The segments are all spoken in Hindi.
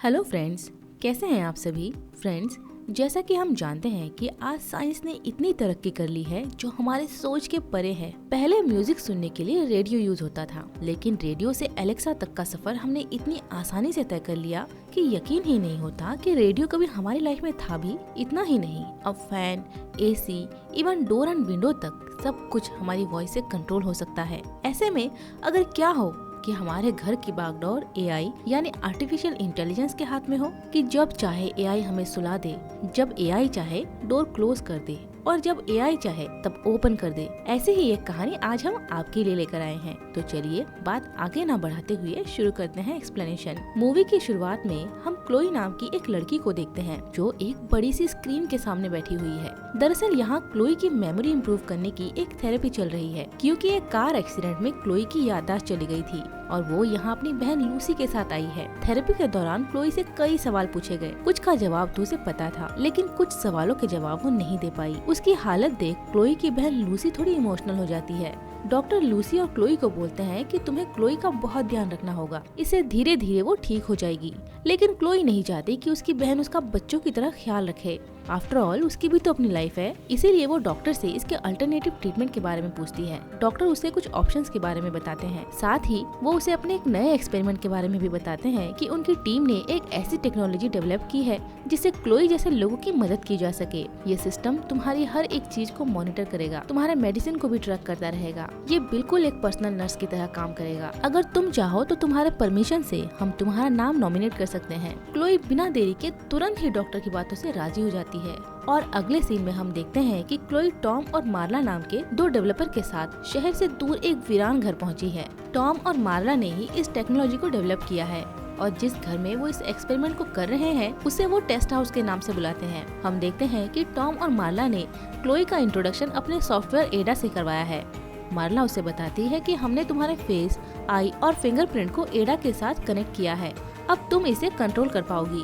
हेलो फ्रेंड्स, कैसे हैं आप सभी। फ्रेंड्स, जैसा कि हम जानते हैं कि आज साइंस ने इतनी तरक्की कर ली है जो हमारे सोच के परे है। पहले म्यूजिक सुनने के लिए रेडियो यूज होता था, लेकिन रेडियो से एलेक्सा तक का सफर हमने इतनी आसानी से तय कर लिया कि यकीन ही नहीं होता कि रेडियो कभी हमारी लाइफ में था भी। इतना ही नहीं, अब fan, AC, even door and window तक सब कुछ हमारी वॉइस से कंट्रोल हो सकता है। ऐसे में अगर क्या हो कि हमारे घर की बागडोर एआई यानी आर्टिफिशियल इंटेलिजेंस के हाथ में हो कि जब चाहे एआई हमें सुला दे, जब एआई चाहे डोर क्लोज कर दे और जब एआई चाहे तब ओपन कर दे। ऐसी ही एक कहानी आज हम आपके लिए लेकर आए हैं। तो चलिए बात आगे ना बढ़ाते हुए शुरू करते हैं एक्सप्लेनेशन। मूवी की शुरुआत में हम क्लोई नाम की एक लड़की को देखते हैं जो एक बड़ी सी स्क्रीन के सामने बैठी हुई है। दरअसल यहाँ क्लोई की मेमोरी इम्प्रूव करने की एक थेरेपी चल रही है, क्योंकि एक कार एक्सीडेंट में क्लोई की याददाश्त चली गई थी और वो यहाँ अपनी बहन लूसी के साथ आई है। थेरेपी के दौरान क्लोई से कई सवाल पूछे गए। कुछ का जवाब तो उसे पता था, लेकिन कुछ सवालों के जवाब वो नहीं दे पाई। उसकी हालत देख क्लोई की बहन लूसी थोड़ी इमोशनल हो जाती है। डॉक्टर लूसी और क्लोई को बोलते हैं कि तुम्हें क्लोई का बहुत ध्यान रखना होगा, इससे धीरे धीरे वो ठीक हो जाएगी। लेकिन क्लोई नहीं चाहती कि उसकी बहन उसका बच्चों की तरह ख्याल रखे। आफ्टर ऑल उसकी भी तो अपनी लाइफ है। इसीलिए वो डॉक्टर से इसके अल्टरनेटिव ट्रीटमेंट के बारे में पूछती है। डॉक्टर उसे कुछ ऑप्शंस के बारे में बताते हैं। साथ ही वो उसे अपने एक नए एक्सपेरिमेंट के बारे में भी बताते हैं कि उनकी टीम ने एक ऐसी टेक्नोलॉजी डेवलप की है जिससे क्लोई जैसे लोगों की मदद की जा सके। ये सिस्टम तुम्हारी हर एक चीज को मॉनिटर करेगा, तुम्हारे मेडिसिन को भी ट्रैक करता रहेगा। ये बिल्कुल एक पर्सनल नर्स की तरह काम करेगा। अगर तुम चाहो तो तुम्हारे परमिशन से हम तुम्हारा नाम नॉमिनेट कर सकते हैं। क्लोई बिना देरी के तुरंत ही डॉक्टर की बातों से राजी हो जाती है और अगले सीन में हम देखते हैं कि क्लोई टॉम और मार्ला नाम के दो डेवलपर के साथ शहर से दूर एक वीरान घर पहुंची है। टॉम और मार्ला ने ही इस टेक्नोलॉजी को डेवलप किया है और जिस घर में वो इस एक्सपेरिमेंट को कर रहे हैं उसे वो टेस्ट हाउस के नाम से बुलाते हैं। हम देखते हैं कि टॉम और मार्ला ने क्लोई का इंट्रोडक्शन अपने सॉफ्टवेयर एडा से करवाया है। मार्ला उसे बताती है कि हमने तुम्हारे फेस, आई और फिंगरप्रिंट को एडा के साथ कनेक्ट किया है, अब तुम इसे कंट्रोल कर पाओगी।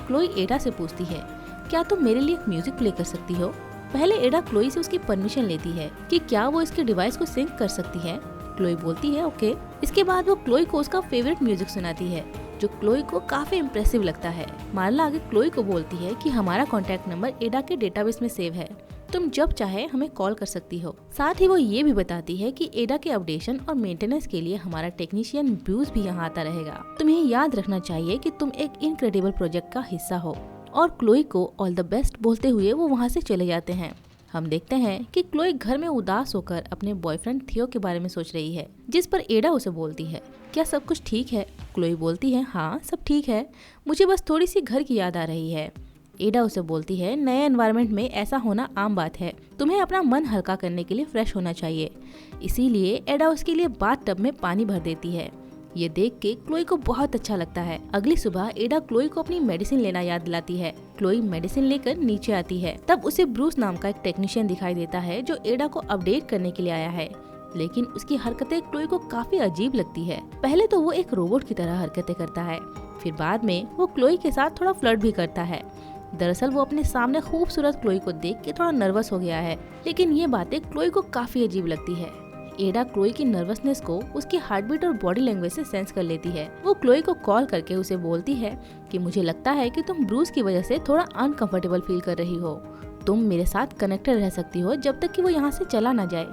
क्लोई एडा से पूछती है, क्या तुम मेरे लिए एक म्यूजिक प्ले कर सकती हो। पहले एडा क्लोई से उसकी परमिशन लेती है कि क्या वो इसके डिवाइस को सिंक कर सकती है। क्लोई बोलती है ओके। इसके बाद वो क्लोई को उसका फेवरेट म्यूजिक सुनाती है जो क्लोई को काफी इम्प्रेसिव लगता है। मार्ला आगे क्लोई को बोलती है कि हमारा कॉन्टैक्ट नंबर एडा के डेटाबेस में सेव है, तुम जब चाहे हमें कॉल कर सकती हो। साथ ही वो ये भी बताती है कि एडा के अपडेशन और मेंटेनेंस के लिए हमारा टेक्नीशियन ब्रूस भी यहाँ आता रहेगा। तुम्हें याद रखना चाहिए कि तुम एक इनक्रेडिबल प्रोजेक्ट का हिस्सा हो। और क्लोई को ऑल द बेस्ट बोलते हुए वो वहाँ से चले जाते हैं। हम देखते हैं कि क्लोई घर में उदास होकर अपने बॉयफ्रेंड थियो के बारे में सोच रही है, जिस पर एडा उसे बोलती है, क्या सब कुछ ठीक है। क्लोई बोलती है, हाँ सब ठीक है, मुझे बस थोड़ी सी घर की याद आ रही है। एडा उसे बोलती है, नए एनवायरनमेंट में ऐसा होना आम बात है, तुम्हें अपना मन हल्का करने के लिए फ्रेश होना चाहिए। इसीलिए एडा उसके लिए बाथ टब में पानी भर देती है। ये देख के क्लोई को बहुत अच्छा लगता है। अगली सुबह एडा क्लोई को अपनी मेडिसिन लेना याद दिलाती है। क्लोई मेडिसिन लेकर नीचे आती है, तब उसे ब्रूस नाम का एक टेक्नीशियन दिखाई देता है जो एडा को अपडेट करने के लिए आया है। लेकिन उसकी हरकतें क्लोई को काफी अजीब लगती है। पहले तो वो एक रोबोट की तरह हरकतें करता है, फिर बाद में वो क्लोई के साथ थोड़ा फ्लर्ट भी करता है। दरअसल वो अपने सामने खूबसूरत क्लोई को देख के थोड़ा नर्वस हो गया है, लेकिन ये बातें क्लोई को काफी अजीब लगती है। एडा क्लोई की नर्वसनेस को उसकी हार्टबीट और बॉडी लैंग्वेज से सेंस कर लेती है। वो क्लोई को कॉल करके उसे बोलती है कि मुझे लगता है कि तुम ब्रूस की वजह से थोड़ा अनकंफर्टेबल फील कर रही हो, तुम मेरे साथ कनेक्टेड रह सकती हो जब तक कि वो यहाँ से चला ना जाए।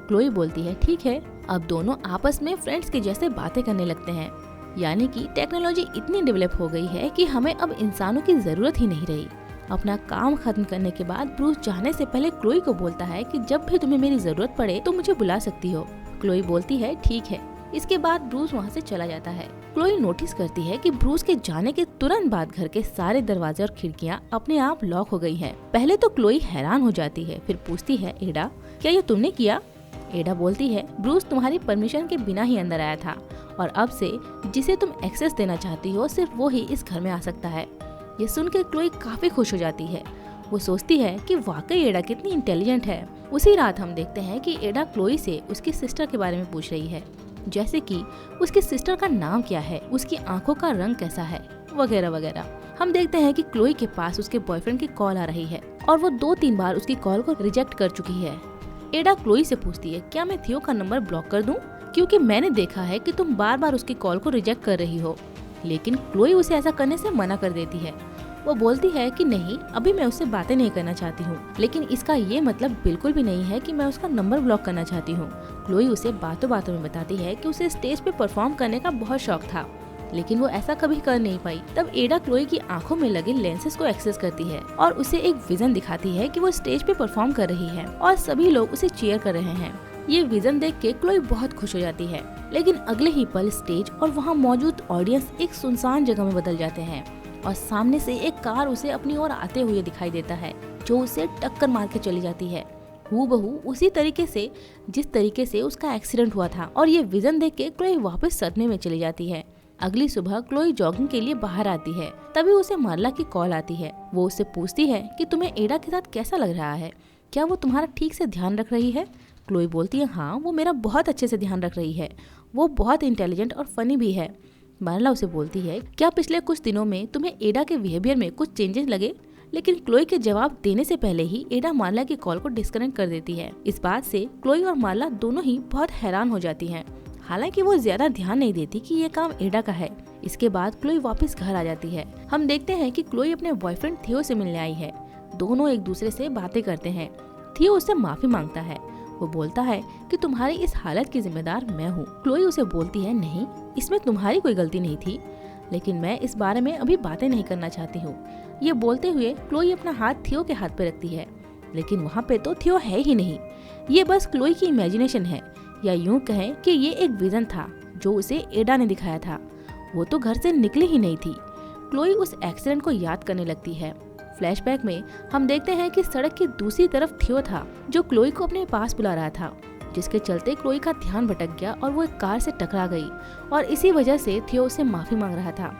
क्लोई बोलती है ठीक है। अब दोनों आपस में फ्रेंड्स के जैसे बातें करने लगते हैं, यानी कि टेक्नोलॉजी इतनी डेवलप हो गई है कि हमें अब इंसानों की जरूरत ही नहीं रही। अपना काम खत्म करने के बाद ब्रूस जाने से पहले क्लोई को बोलता है कि जब भी तुम्हें मेरी जरूरत पड़े तो मुझे बुला सकती हो। क्लोई बोलती है ठीक है। इसके बाद ब्रूस वहाँ से चला जाता है। क्लोई नोटिस करती है कि ब्रूस के जाने के तुरंत बाद घर के सारे दरवाजे और खिड़कियाँ अपने आप लॉक हो गई हैं। पहले तो क्लोई हैरान हो जाती है, फिर पूछती है एडा क्या ये तुमने किया। एडा बोलती है ब्रूस तुम्हारी परमिशन के बिना ही अंदर आया था और अब से जिसे तुम एक्सेस देना चाहती हो सिर्फ वो ही इस घर में आ सकता है। ये सुनकर क्लोई काफी खुश हो जाती है। वो सोचती है कि वाकई एडा कितनी इंटेलिजेंट है। उसी रात हम देखते हैं कि एडा क्लोई से उसकी सिस्टर के बारे में पूछ रही है, जैसे कि उसकी सिस्टर का नाम क्या है, उसकी आंखों का रंग कैसा है, वगैरह वगैरह। हम देखते हैं कि क्लोई के पास उसके बॉयफ्रेंड की कॉल आ रही है और वो 2-3 बार उसकी कॉल को रिजेक्ट कर चुकी है। एडा क्लोई से पूछती है, क्या मैं थियो का नंबर ब्लॉक कर दूं? क्योंकि मैंने देखा है कि तुम बार बार उसकी कॉल को रिजेक्ट कर रही हो। लेकिन क्लोई उसे ऐसा करने से मना कर देती है। वो बोलती है कि नहीं, अभी मैं उससे बातें नहीं करना चाहती हूँ, लेकिन इसका ये मतलब बिल्कुल भी नहीं है कि मैं उसका नंबर ब्लॉक करना चाहती हूँ। क्लोई उसे बातों बातों में बताती है कि उसे स्टेज पे परफॉर्म करने का बहुत शौक था, लेकिन वो ऐसा कभी कर नहीं पाई। तब एडा क्लोई की आंखों में लगे लेंसेज को एक्सेस करती है और उसे एक विजन दिखाती है कि वो स्टेज पे परफॉर्म कर रही है और सभी लोग उसे चीयर कर रहे हैं। ये विजन देख के क्लोई बहुत खुश हो जाती है, लेकिन अगले ही पल स्टेज और वहाँ मौजूद ऑडियंस एक सुनसान जगह में बदल जाते हैं और सामने से एक कार उसे अपनी ओर आते हुए दिखाई देता है, जो उसे टक्कर मार के चली जाती है, हूबहू उसी तरीके से जिस तरीके से उसका एक्सीडेंट हुआ था। और ये विजन देख के क्लोई वापस सदमे में चली जाती है। अगली सुबह क्लोई जॉगिंग के लिए बाहर आती है, तभी उसे मार्ला की कॉल आती है। वो उससे पूछती है कि तुम्हें एडा के साथ कैसा लग रहा है, क्या वो तुम्हारा ठीक से ध्यान रख रही है। क्लोई बोलती है हाँ, वो मेरा बहुत अच्छे से ध्यान रख रही है, वो बहुत इंटेलिजेंट और फनी भी है। मार्ला उसे बोलती है क्या पिछले कुछ दिनों में तुम्हें एडा के बिहेवियर में कुछ चेंजेस लगे। लेकिन क्लोई के जवाब देने से पहले ही एडा मार्ला की कॉल को डिस्कनेक्ट कर देती है। इस बात से क्लोई और मार्ला दोनों ही बहुत हैरान हो जाती हैं। हालांकि वो ज्यादा ध्यान नहीं देती कि ये काम एडा का है। इसके बाद क्लोई वापस घर आ जाती है। हम देखते हैं कि क्लोई अपने बॉयफ्रेंड थियो से मिलने आई है। दोनों एक दूसरे से बातें करते हैं। थियो उससे माफी मांगता है। वो बोलता है कि तुम्हारी इस हालत की जिम्मेदार मैं हूँ। क्लोई उसे बोलती है नहीं, इसमें तुम्हारी कोई गलती नहीं थी, लेकिन मैं इस बारे में अभी बातें नहीं करना चाहती हूँ। ये बोलते हुए क्लोई अपना हाथ थियो के हाथ पे रखती है, लेकिन वहाँ पे तो थियो है ही नहीं। ये बस क्लोई की इमेजिनेशन है, या यूं कहें कि ये एक विजन था जो उसे एडा ने दिखाया था। वो तो घर से निकली ही नहीं थी। क्लोई उस एक्सीडेंट को याद करने लगती है। फ्लैशबैक में हम देखते हैं कि सड़क की दूसरी तरफ थियो था, जो क्लोई को अपने पास बुला रहा था, जिसके चलते क्लोई का ध्यान भटक गया और वो एक कार से टकरा गई और इसी वजह से थियो उससे माफी मांग रहा था।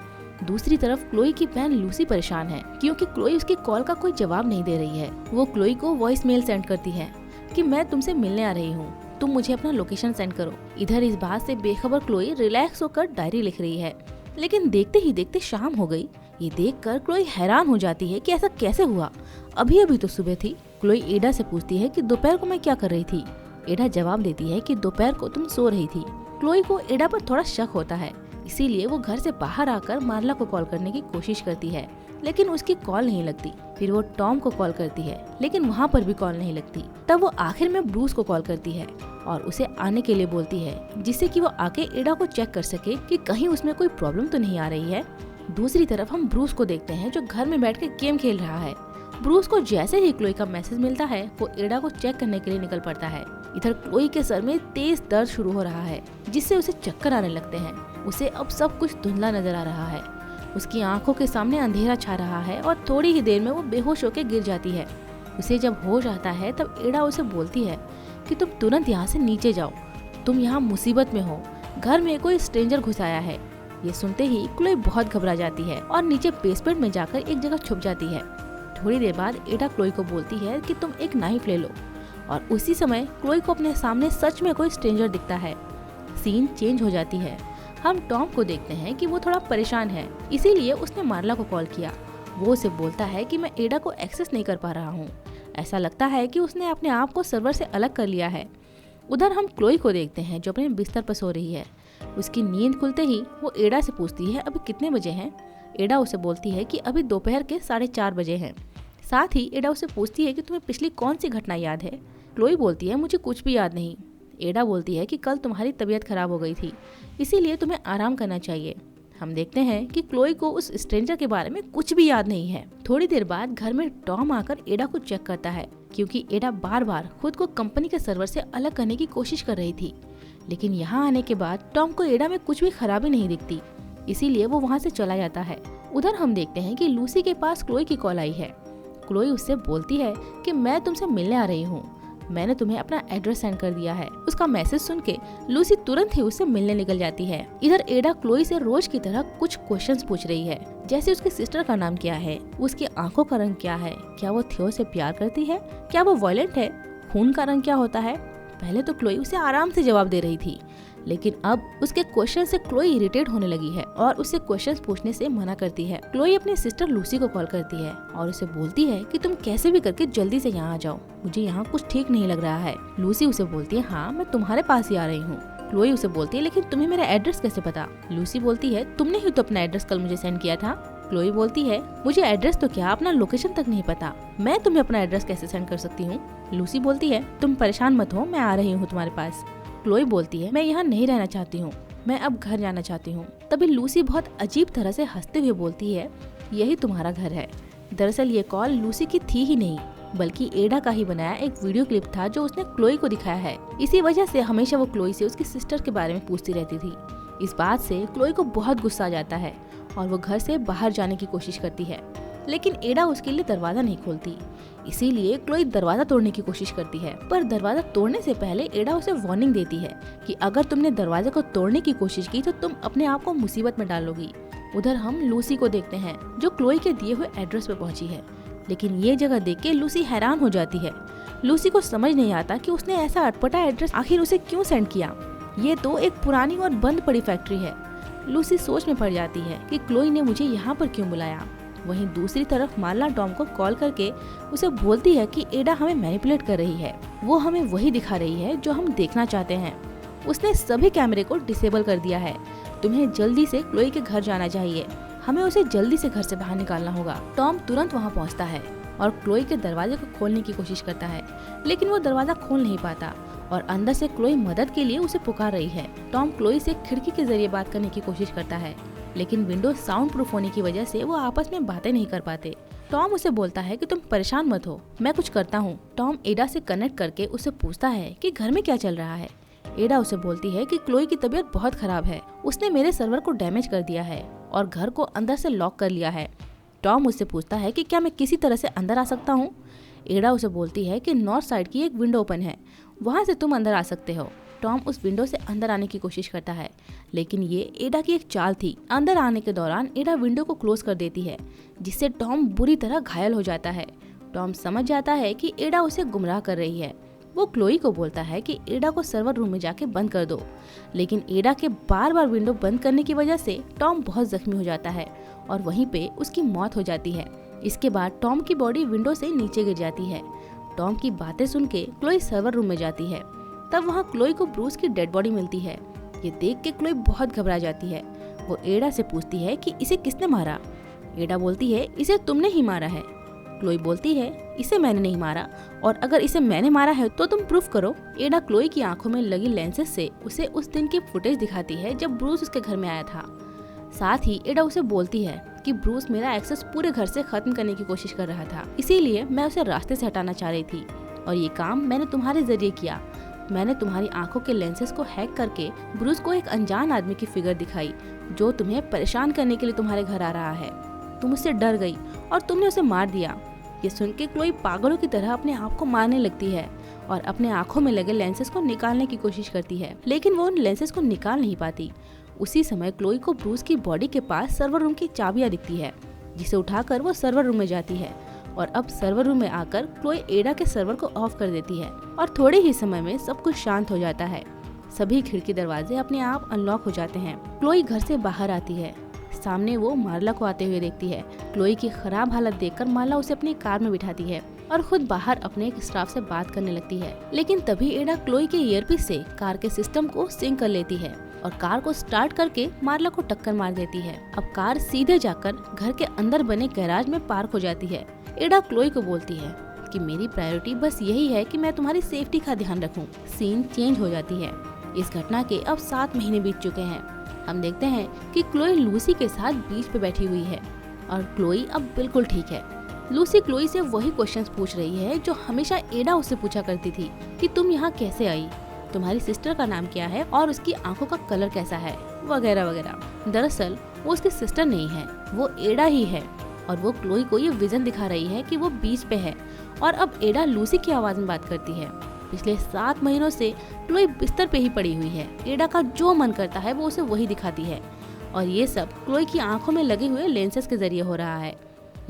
दूसरी तरफ क्लोई की बहन लूसी परेशान है, क्योंकि क्लोई उसकी कॉल का कोई जवाब नहीं दे रही है। वो क्लोई को वॉइस मेल सेंड करती है कि मैं तुमसे मिलने आ रही हूँ, तुम मुझे अपना लोकेशन सेंड करो। इधर इस बात से बेखबर क्लोई रिलैक्स होकर डायरी लिख रही है, लेकिन देखते ही देखते शाम हो गई। ये देखकर क्लोई हैरान हो जाती है कि ऐसा कैसे हुआ, अभी अभी तो सुबह थी। क्लोई एडा से पूछती है कि दोपहर को मैं क्या कर रही थी। एडा जवाब देती है कि दोपहर को तुम सो रही थी। क्लोई को एडा पर थोड़ा शक होता है, इसीलिए वो घर से बाहर आकर मार्ला को कॉल करने की कोशिश करती है, लेकिन उसकी कॉल नहीं लगती। फिर वो टॉम को कॉल करती है, लेकिन वहाँ पर भी कॉल नहीं लगती। तब वो आखिर में ब्रूस को कॉल करती है और उसे आने के लिए बोलती है, जिससे कि वो आके एडा को चेक कर सके कि कहीं उसमें कोई प्रॉब्लम तो नहीं आ रही है। दूसरी तरफ हम ब्रूस को देखते हैं, जो घर में बैठ के गेम खेल रहा है। ब्रूस को जैसे ही क्लोई का मैसेज मिलता है, वो एडा को चेक करने के लिए निकल पड़ता है। इधर क्लोई के सर में तेज दर्द शुरू हो रहा है, जिससे उसे चक्कर आने लगते हैं। उसे अब सब कुछ धुंधला नजर आ रहा है। उसकी आंखों के सामने अंधेरा छा रहा है और थोड़ी ही देर में वो बेहोश होकर गिर जाती है। उसे जब होश आता है, तब एडा उसे बोलती है कि तुम तुरंत यहाँ से नीचे जाओ, तुम यहाँ मुसीबत में हो, घर में कोई स्ट्रेंजर घुस आया है। ये सुनते ही क्लोई बहुत घबरा जाती है और नीचे बेसमेंट में जाकर एक जगह छुप जाती है। थोड़ी देर बाद एडा क्लोई को बोलती है कि तुम एक नाइफ ले लो, और उसी समय क्लोई को अपने सामने सच में कोई स्ट्रेंजर दिखता है। सीन चेंज हो जाती है। हम टॉम को देखते हैं कि वो थोड़ा परेशान है, इसीलिए उसने मार्ला को कॉल किया। वो उसे बोलता है कि मैं एडा को एक्सेस नहीं कर पा रहा हूँ, ऐसा लगता है कि उसने अपने आप को सर्वर से अलग कर लिया है। उधर हम क्लोई को देखते हैं, जो अपने बिस्तर पर सो रही है। उसकी नींद खुलते ही वो एडा से पूछती है अभी कितने बजे हैं। एडा उसे बोलती है कि अभी दोपहर के 4:30 बजे हैं। साथ ही एडा उसे पूछती है कि तुम्हें पिछली कौन सी घटना याद है। क्लोई बोलती है मुझे कुछ भी याद नहीं। एडा बोलती है कि कल तुम्हारी तबीयत खराब हो गई थी, इसीलिए तुम्हें आराम करना चाहिए। हम देखते हैं कि क्लोई को उस स्ट्रेंजर के बारे में कुछ भी याद नहीं है। थोड़ी देर बाद घर में टॉम आकर एडा को चेक करता है, क्योंकि एडा बार बार खुद को कंपनी के सर्वर से अलग करने की कोशिश कर रही थी। लेकिन यहाँ आने के बाद टॉम को एडा में कुछ भी खराबी नहीं दिखती, इसीलिए वो वहाँ से चला जाता है। उधर हम देखते हैं कि लूसी के पास क्लोई की कॉल आई है। क्लोई उससे बोलती है कि मैं तुमसे मिलने आ रही हूँ, मैंने तुम्हें अपना एड्रेस सेंड कर दिया है। उसका मैसेज सुन के लूसी तुरंत ही उससे मिलने निकल जाती है। इधर एडा क्लोई से रोज की तरह कुछ क्वेश्चंस पूछ रही है, जैसे उसकी सिस्टर का नाम क्या है, उसकी आंखों का रंग क्या है, क्या वो थियो से प्यार करती है, क्या वो वायलेंट है, खून का रंग क्या होता है। पहले तो क्लोई उसे आराम से जवाब दे रही थी, लेकिन अब उसके क्वेश्चन से क्लोई इरिटेट होने लगी है और उससे क्वेश्चंस पूछने से मना करती है। क्लोई अपनी सिस्टर लूसी को कॉल करती है और उसे बोलती है कि तुम कैसे भी करके जल्दी से यहाँ आ जाओ, मुझे यहाँ कुछ ठीक नहीं लग रहा है। लूसी उसे बोलती है हाँ मैं तुम्हारे पास ही आ रही हूँ। क्लोई उसे बोलती है, लेकिन तुम्हें मेरा एड्रेस कैसे पता? लूसी बोलती है, तुमने ही तो अपना एड्रेस कल मुझे सेंड किया था। क्लोई बोलती है, मुझे एड्रेस तो क्या, अपना लोकेशन तक नहीं पता, मैं तुम्हें अपना एड्रेस कैसे सेंड कर सकती हूँ? लूसी बोलती है, तुम परेशान मत हो, मैं आ रही हूँ तुम्हारे पास। क्लोई बोलती है, मैं यहाँ नहीं रहना चाहती हूँ, मैं अब घर जाना चाहती हूँ। तभी लूसी बहुत अजीब तरह से हंसते हुए बोलती है, यही तुम्हारा घर है। दरअसल ये कॉल लूसी की थी ही नहीं, बल्कि एडा का ही बनाया एक वीडियो क्लिप था जो उसने क्लोई को दिखाया है। इसी वजह से हमेशा वो क्लोई से उसकी सिस्टर के बारे में पूछती रहती थी। इस बात से क्लोई को बहुत गुस्सा आ जाता है और वो घर से बाहर जाने की कोशिश करती है, लेकिन एडा उसके लिए दरवाजा नहीं खोलती। इसीलिए क्लोई दरवाजा तोड़ने की कोशिश करती है, पर दरवाजा तोड़ने से पहले एडा उसे वार्निंग देती है कि अगर तुमने दरवाजे को तोड़ने की कोशिश की तो तुम अपने आप को मुसीबत में डालोगी। उधर हम लूसी को देखते हैं जो क्लोई के दिए हुए एड्रेस पे पहुंची है, लेकिन ये जगह देख के लूसी हैरान हो जाती है। लूसी को समझ नहीं आता कि उसने ऐसा अटपटा एड्रेस आखिर उसे क्यों सेंड किया। ये तो एक पुरानी और बंद पड़ी फैक्ट्री है। लूसी सोच में पड़ जाती है कि क्लोई ने मुझे यहाँ पर क्यों बुलाया। वहीं दूसरी तरफ मार्ला टॉम को कॉल करके उसे बोलती है कि एडा हमें मैनिपुलेट कर रही है, वो हमें वही दिखा रही है जो हम देखना चाहते हैं। उसने सभी कैमरे को डिसेबल कर दिया है। तुम्हें जल्दी से क्लोई के घर जाना चाहिए, हमें उसे जल्दी से घर से बाहर निकालना होगा। टॉम तुरंत वहाँ पहुँचता है और क्लोई के दरवाजे को खोलने की कोशिश करता है, लेकिन वो दरवाजा खोल नहीं पाता और अंदर से क्लोई मदद के लिए उसे पुकार रही है। टॉम क्लोई से खिड़की के जरिए बात करने की कोशिश करता है, लेकिन विंडो साउंड प्रूफ होने की वजह से वो आपस में बातें नहीं कर पाते। टॉम उसे बोलता है कि तुम परेशान मत हो, मैं कुछ करता हूँ। टॉम एडा से कनेक्ट करके उसे पूछता है कि घर में क्या चल रहा है। एडा उसे बोलती है कि क्लोई की तबीयत बहुत खराब है, उसने मेरे सर्वर को डैमेज कर दिया है और घर को अंदर से लॉक कर लिया है। टॉम उससे पूछता है कि क्या मैं किसी तरह से अंदर आ सकता हूँ। एडा उसे बोलती है कि नॉर्थ साइड की एक विंडो ओपन है, वहाँ से तुम अंदर आ सकते हो। टॉम उस विंडो से अंदर आने की कोशिश करता है, लेकिन ये एडा की एक चाल थी। अंदर आने के दौरान एडा विंडो को क्लोज कर देती है, जिससे टॉम बुरी तरह घायल हो जाता है। टॉम समझ जाता है कि एडा उसे गुमराह कर रही है। वो क्लोई को बोलता है कि एडा को सर्वर रूम में जाके बंद कर दो, लेकिन एडा के बार बार विंडो बंद करने की वजह से टॉम बहुत जख्मी हो जाता है और वहीं पे उसकी मौत हो जाती है। इसके बाद टॉम की बॉडी विंडो से नीचे गिर जाती है। टॉम की बातें सुन के क्लोई सर्वर रूम में जाती है। तब वहाँ क्लोई को ब्रूस की डेड बॉडी मिलती है। ये देख के क्लोई बहुत घबरा जाती है। वो एडा से पूछती है कि इसे किसने मारा। एडा बोलती है, इसे तुमने ही मारा है। क्लोई बोलती है, इसे मैंने नहीं मारा, और अगर इसे मैंने मारा है तो तुम प्रूफ करो। एडा क्लोई की आंखों में लगी लेंसेज से उसे उस दिन की फुटेज दिखाती है जब ब्रूस उसके घर में आया था। साथ ही एडा उसे बोलती है कि ब्रूस मेरा एक्सेस पूरे घर से खत्म करने की कोशिश कर रहा था, इसीलिए मैं उसे रास्ते से हटाना चाह रही थी और ये काम मैंने तुम्हारे जरिए किया। मैंने तुम्हारी आंखों के लेंसेज को हैक करके ब्रूस को एक अनजान आदमी की फिगर दिखाई जो तुम्हें परेशान करने के लिए तुम्हारे घर आ रहा है। तुम उससे डर गई और तुमने उसे मार दिया। ये सुन के क्लोई पागलों की तरह अपने आप को मारने लगती है और अपने आंखों में लगे लेंसेज को निकालने की कोशिश करती है, लेकिन वो उन लेंसेज को निकाल नहीं पाती। उसी समय क्लोई को ब्रूस की बॉडी के पास सर्वर रूम की चाबियां दिखती है, जिसे उठाकर वो सर्वर रूम में जाती है और अब सर्वर रूम में आकर क्लोई एडा के सर्वर को ऑफ कर देती है और थोड़े ही समय में सब कुछ शांत हो जाता है। सभी खिड़की दरवाजे अपने आप अनलॉक हो जाते हैं। क्लोई घर से बाहर आती है। सामने वो मार्ला को आते हुए देखती है। क्लोई की खराब हालत देखकर मार्ला उसे अपनी कार में बिठाती है और खुद बाहर अपने एक स्टाफ से बात करने लगती है, लेकिन तभी एडा क्लोई के ईयरपीस से कार के सिस्टम को सिंक कर लेती है और कार को स्टार्ट करके मार्ला को टक्कर मार देती है। अब कार सीधे जाकर घर के अंदर बने गैराज में पार्क हो जाती है। एडा क्लोई को बोलती है कि मेरी प्रायोरिटी बस यही है कि मैं तुम्हारी सेफ्टी का ध्यान रखूं। सीन चेंज हो जाती है। इस घटना के अब 7 महीने बीत चुके हैं। हम देखते हैं कि क्लोई लूसी के साथ बीच पे बैठी हुई है और क्लोई अब बिल्कुल ठीक है। लूसी क्लोई से वही क्वेश्चंस पूछ रही है जो हमेशा एडा उससे पूछा करती थी कि तुम यहाँ कैसे आई, तुम्हारी सिस्टर का नाम क्या है और उसकी आंखों का कलर कैसा है, वगैरह वगैरह। दरअसल वो उसकी सिस्टर नहीं है, वो एडा ही है और वो क्लोई को ये विजन दिखा रही है कि वो बीच पे है और अब एडा लूसी की आवाज में बात करती है। पिछले 7 महीनों से क्लोई बिस्तर पे ही पड़ी हुई है। एडा का जो मन करता है वो उसे वही दिखाती है और ये सब क्लोई की आंखों में लगे हुए लेंसेज के जरिए हो रहा है।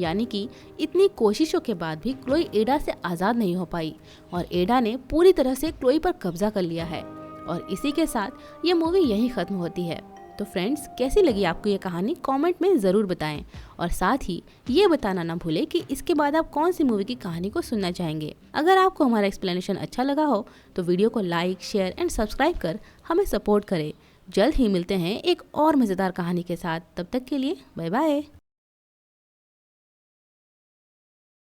यानी कि इतनी कोशिशों के बाद भी क्लोई एडा से आज़ाद नहीं हो पाई और एडा ने पूरी तरह से क्लोई पर कब्जा कर लिया है। और इसी के साथ ये मूवी यहीं खत्म होती है। तो फ्रेंड्स, कैसी लगी आपको ये कहानी कमेंट में ज़रूर बताएं और साथ ही ये बताना ना भूलें कि इसके बाद आप कौन सी मूवी की कहानी को सुनना चाहेंगे। अगर आपको हमारा एक्सप्लेनेशन अच्छा लगा हो तो वीडियो को लाइक, शेयर एंड सब्सक्राइब कर हमें सपोर्ट करें। जल्द ही मिलते हैं एक और मज़ेदार कहानी के साथ। तब तक के लिए बाय बाय।